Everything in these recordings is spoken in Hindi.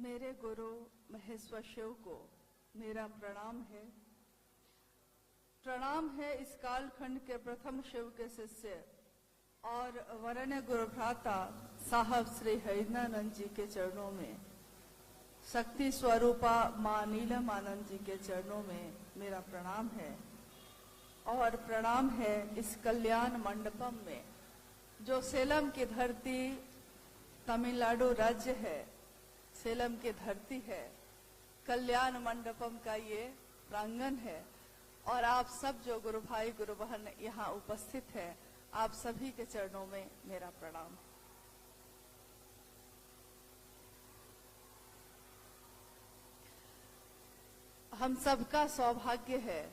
मेरे गुरु महेश्वर शिव को मेरा प्रणाम है। प्रणाम है इस कालखंड के प्रथम शिव के शिष्य और वरण्य गुरु भ्राता साहब श्री हरिनानंद जी के चरणों में, शक्ति स्वरूपा मां नीलम आनंद जी के चरणों में मेरा प्रणाम है। और प्रणाम है इस कल्याण मंडपम में, जो सेलम की धरती तमिलनाडु राज्य है, सेलम की धरती है। कल्याण मंडपम का ये प्रांगण है और आप सब जो गुरु भाई गुरु बहन यहाँ उपस्थित है, आप सभी के चरणों में मेरा प्रणाम। हम सबका सौभाग्य है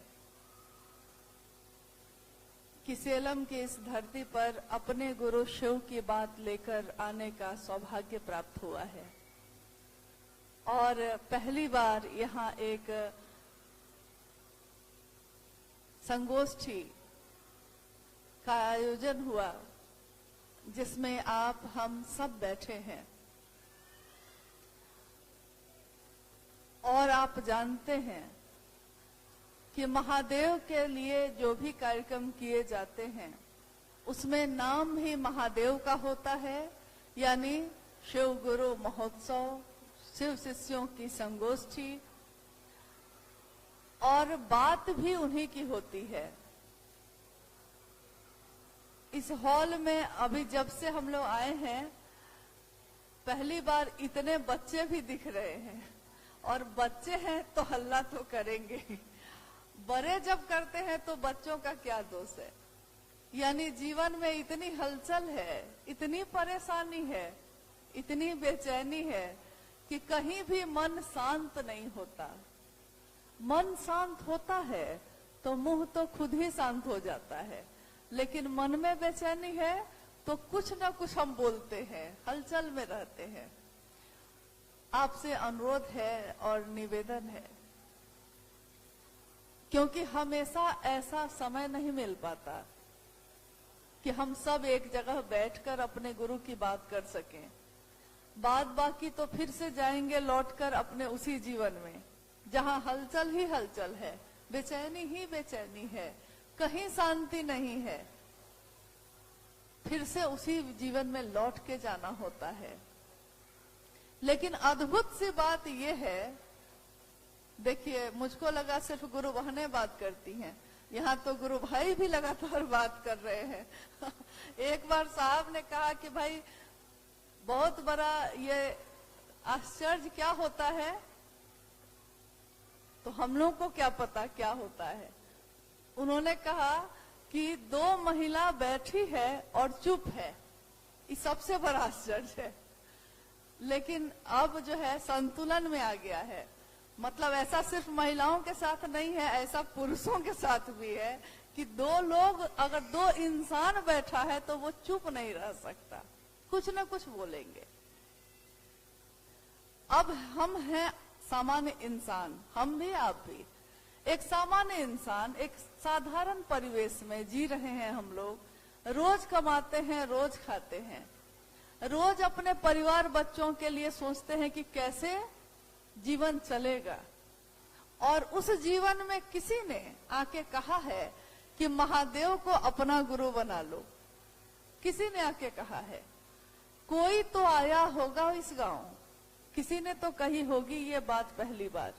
कि सेलम की इस धरती पर अपने गुरु शिव की बात लेकर आने का सौभाग्य प्राप्त हुआ है। और पहली बार यहाँ एक संगोष्ठी का आयोजन हुआ जिसमें आप हम सब बैठे हैं। और आप जानते हैं कि महादेव के लिए जो भी कार्यक्रम किए जाते हैं उसमें नाम ही महादेव का होता है, यानी शिव गुरु महोत्सव, शिव शिष्यों की संगोष्ठी, और बात भी उन्हीं की होती है। इस हॉल में अभी जब से हम लोग आए हैं, पहली बार इतने बच्चे भी दिख रहे हैं। और बच्चे हैं तो हल्ला तो करेंगे, बड़े जब करते हैं तो बच्चों का क्या दोष है। यानी जीवन में इतनी हलचल है, इतनी परेशानी है, इतनी बेचैनी है कि कहीं भी मन शांत नहीं होता। मन शांत होता है तो मुंह तो खुद ही शांत हो जाता है, लेकिन मन में बेचैनी है तो कुछ न कुछ हम बोलते हैं, हलचल में रहते हैं। आपसे अनुरोध है और निवेदन है, क्योंकि हमेशा ऐसा समय नहीं मिल पाता कि हम सब एक जगह बैठकर अपने गुरु की बात कर सकें। बाद बाकी तो फिर से जाएंगे लौटकर अपने उसी जीवन में जहां हलचल ही हलचल है, बेचैनी ही बेचैनी है, कहीं शांति नहीं है। फिर से उसी जीवन में लौट के जाना होता है। लेकिन अद्भुत सी बात यह है, देखिए मुझको लगा सिर्फ गुरु बहनें बात करती हैं, यहाँ तो गुरु भाई भी लगातार बात कर रहे हैं। एक बार साहब ने कहा कि भाई बहुत बड़ा ये आश्चर्य क्या होता है, तो हम लोग को क्या पता क्या होता है। उन्होंने कहा कि दो महिला बैठी है और चुप है, ये सबसे बड़ा आश्चर्य है। लेकिन अब जो है संतुलन में आ गया है। मतलब ऐसा सिर्फ महिलाओं के साथ नहीं है, ऐसा पुरुषों के साथ भी है कि दो लोग, अगर दो इंसान बैठा है तो वो चुप नहीं रह सकता, कुछ न कुछ बोलेंगे। अब हम हैं सामान्य इंसान, हम भी आप भी एक सामान्य इंसान, एक साधारण परिवेश में जी रहे हैं हम लोग। रोज कमाते हैं, रोज खाते हैं, रोज अपने परिवार बच्चों के लिए सोचते हैं कि कैसे जीवन चलेगा। और उस जीवन में किसी ने आके कहा है कि महादेव को अपना गुरु बना लो। किसी ने आके कहा है, कोई तो आया होगा इस गांव, किसी ने तो कही होगी ये बात पहली बार।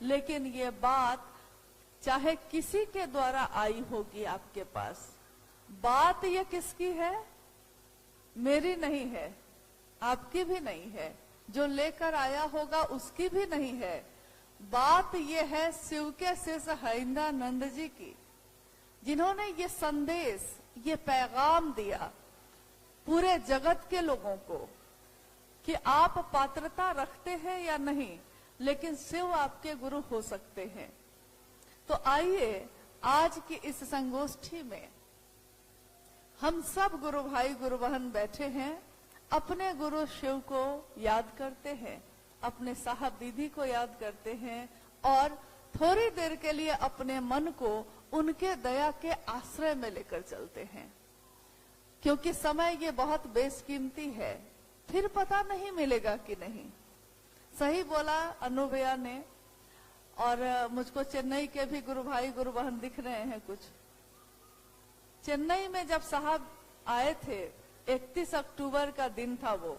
लेकिन ये बात चाहे किसी के द्वारा आई होगी आपके पास, बात ये किसकी है? मेरी नहीं है, आपकी भी नहीं है, जो लेकर आया होगा उसकी भी नहीं है। बात ये है शिव के शिष्य हरिनानंद जी की, जिन्होंने ये संदेश, ये पैगाम दिया पूरे जगत के लोगों को कि आप पात्रता रखते हैं या नहीं, लेकिन शिव आपके गुरु हो सकते हैं। तो आइए आज की इस संगोष्ठी में हम सब गुरु भाई गुरु बहन बैठे हैं, अपने गुरु शिव को याद करते हैं, अपने साहब दीदी को याद करते हैं और थोड़ी देर के लिए अपने मन को उनके दया के आश्रय में लेकर चलते हैं। क्योंकि समय ये बहुत बेशकीमती है, फिर पता नहीं मिलेगा कि नहीं। सही बोला अनु भैया ने। और मुझको चेन्नई के भी गुरु भाई गुरु बहन दिख रहे हैं कुछ। चेन्नई में जब साहब आए थे, 31 अक्टूबर का दिन था वो,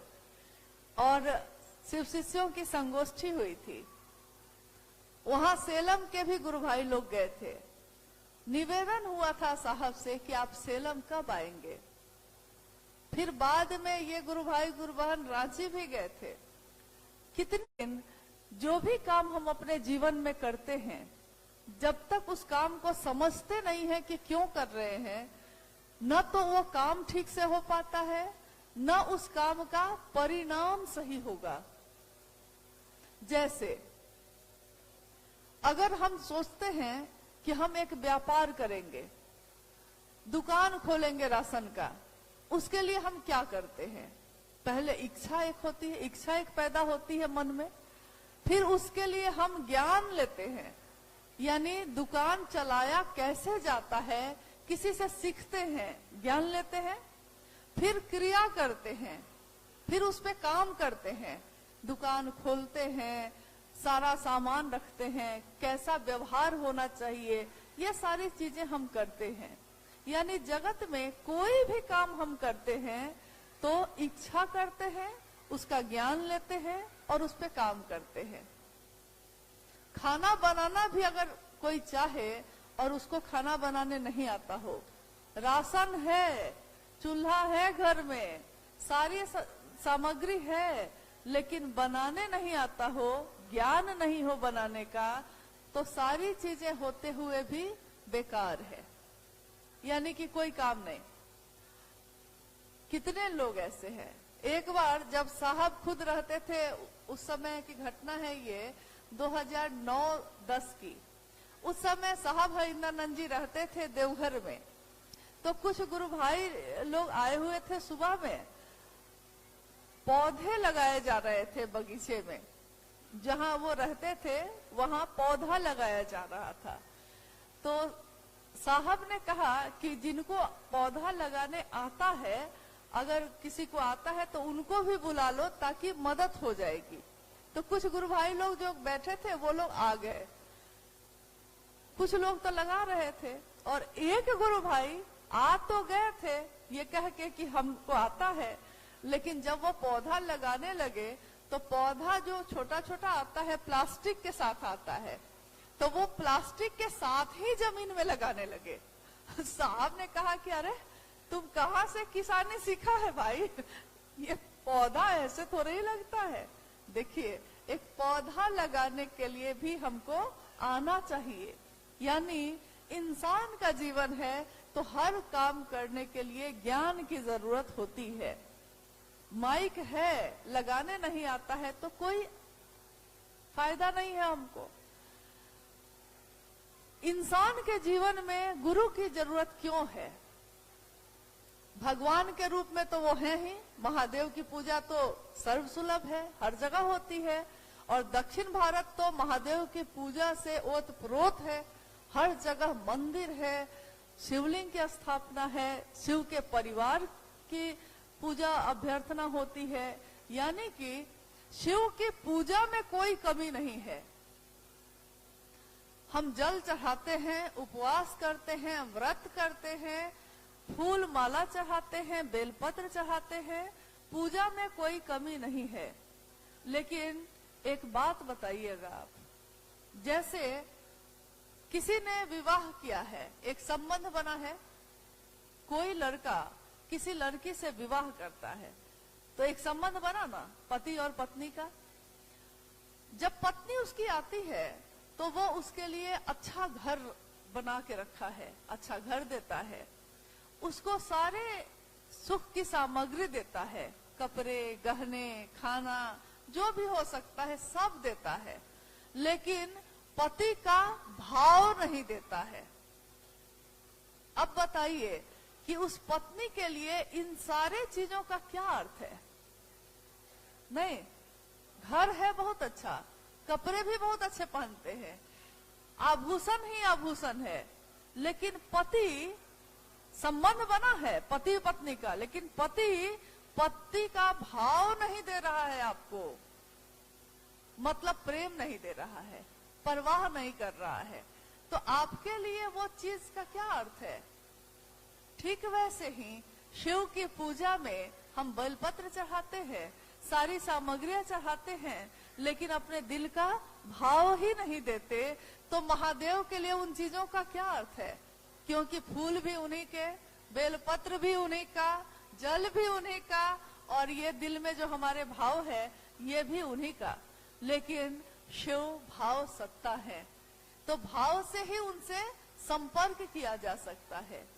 और शिव शिष्यों की संगोष्ठी हुई थी। वहां सेलम के भी गुरु भाई लोग गए थे। निवेदन हुआ था साहब से कि आप सेलम कब आएंगे। फिर बाद में ये गुरु भाई गुरु बहन रांची भी गए थे। कितने दिन जो भी काम हम अपने जीवन में करते हैं, जब तक उस काम को समझते नहीं है कि क्यों कर रहे हैं, न तो वो काम ठीक से हो पाता है, न उस काम का परिणाम सही होगा। जैसे अगर हम सोचते हैं कि हम एक व्यापार करेंगे, दुकान खोलेंगे राशन का, उसके लिए हम क्या करते हैं? पहले इच्छा एक होती है, इच्छा एक पैदा होती है मन में, फिर उसके लिए हम ज्ञान लेते हैं, यानी दुकान चलाया कैसे जाता है, किसी से सीखते हैं, ज्ञान लेते हैं, फिर क्रिया करते हैं, फिर उस पे काम करते हैं, दुकान खोलते हैं, सारा सामान रखते हैं, कैसा व्यवहार होना चाहिए, ये सारी चीजें हम करते हैं। यानी जगत में कोई भी काम हम करते हैं तो इच्छा करते हैं, उसका ज्ञान लेते हैं और उस पे काम करते हैं। खाना बनाना भी अगर कोई चाहे और उसको खाना बनाने नहीं आता हो, राशन है, चूल्हा है घर में, सारी सामग्री है, लेकिन बनाने नहीं आता हो, ज्ञान नहीं हो बनाने का, तो सारी चीजें होते हुए भी बेकार है, यानी कि कोई काम नहीं। कितने लोग ऐसे हैं। एक बार जब साहब खुद रहते थे, उस समय की घटना है ये, 2009-10 की। उस समय साहब हरिंद्रानंद जी रहते थे देवघर में। तो कुछ गुरु भाई लोग आए हुए थे, सुबह में पौधे लगाए जा रहे थे बगीचे में, जहां वो रहते थे वहां पौधा लगाया जा रहा था। तो साहब ने कहा कि जिनको पौधा लगाने आता है, अगर किसी को आता है तो उनको भी बुला लो ताकि मदद हो जाएगी। तो कुछ गुरु भाई लोग जो बैठे थे वो लोग आ गए, कुछ लोग तो लगा रहे थे, और एक गुरु भाई आ तो गए थे ये कह के कि हमको आता है, लेकिन जब वो पौधा लगाने लगे तो पौधा जो छोटा छोटा आता है प्लास्टिक के साथ आता है, तो वो प्लास्टिक के साथ ही जमीन में लगाने लगे। साहब ने कहा कि अरे तुम कहाँ से किसानी सीखा है भाई, ये पौधा ऐसे थोड़ा ही लगता है। देखिए, एक पौधा लगाने के लिए भी हमको आना चाहिए। यानी इंसान का जीवन है तो हर काम करने के लिए ज्ञान की जरूरत होती है। माइक है, लगाने नहीं आता है तो कोई फायदा नहीं है हमको। इंसान के जीवन में गुरु की जरूरत क्यों है? भगवान के रूप में तो वो है ही। महादेव की पूजा तो सर्वसुलभ है, हर जगह होती है, और दक्षिण भारत तो महादेव की पूजा से ओतप्रोत है। हर जगह मंदिर है, शिवलिंग की स्थापना है, शिव के परिवार की पूजा अभ्यर्थना होती है। यानी कि शिव की पूजा में कोई कमी नहीं है। हम जल चढ़ाते हैं, उपवास करते हैं, व्रत करते हैं, फूल माला चढ़ाते हैं, बेलपत्र चढ़ाते हैं, पूजा में कोई कमी नहीं है। लेकिन एक बात बताइएगा आप, जैसे किसी ने विवाह किया है, एक संबंध बना है, कोई लड़का किसी लड़की से विवाह करता है, तो एक संबंध बना ना पति और पत्नी का। जब पत्नी उसकी आती है तो वो उसके लिए अच्छा घर बना के रखा है, अच्छा घर देता है, उसको सारे सुख की सामग्री देता है, कपड़े, गहने, खाना, जो भी हो सकता है सब देता है, लेकिन पति का भाव नहीं देता है। अब बताइए कि उस पत्नी के लिए इन सारे चीजों का क्या अर्थ है? नहीं, घर है बहुत अच्छा, कपड़े भी बहुत अच्छे पहनते हैं, आभूषण ही आभूषण है, लेकिन पति, संबंध बना है पति पत्नी का, लेकिन पति का भाव नहीं दे रहा है आपको। मतलब प्रेम नहीं दे रहा है, परवाह नहीं कर रहा है, तो आपके लिए वो चीज का क्या अर्थ है? ठीक वैसे ही शिव की पूजा में हम बेलपत्र चढ़ाते हैं, सारी सामग्रियां चढ़ाते हैं, लेकिन अपने दिल का भाव ही नहीं देते, तो महादेव के लिए उन चीजों का क्या अर्थ है? क्योंकि फूल भी उन्हीं के, बेलपत्र भी उन्हीं का, जल भी उन्हीं का, और ये दिल में जो हमारे भाव है ये भी उन्हीं का। लेकिन शिव भाव सत्ता है, तो भाव से ही उनसे संपर्क किया जा सकता है।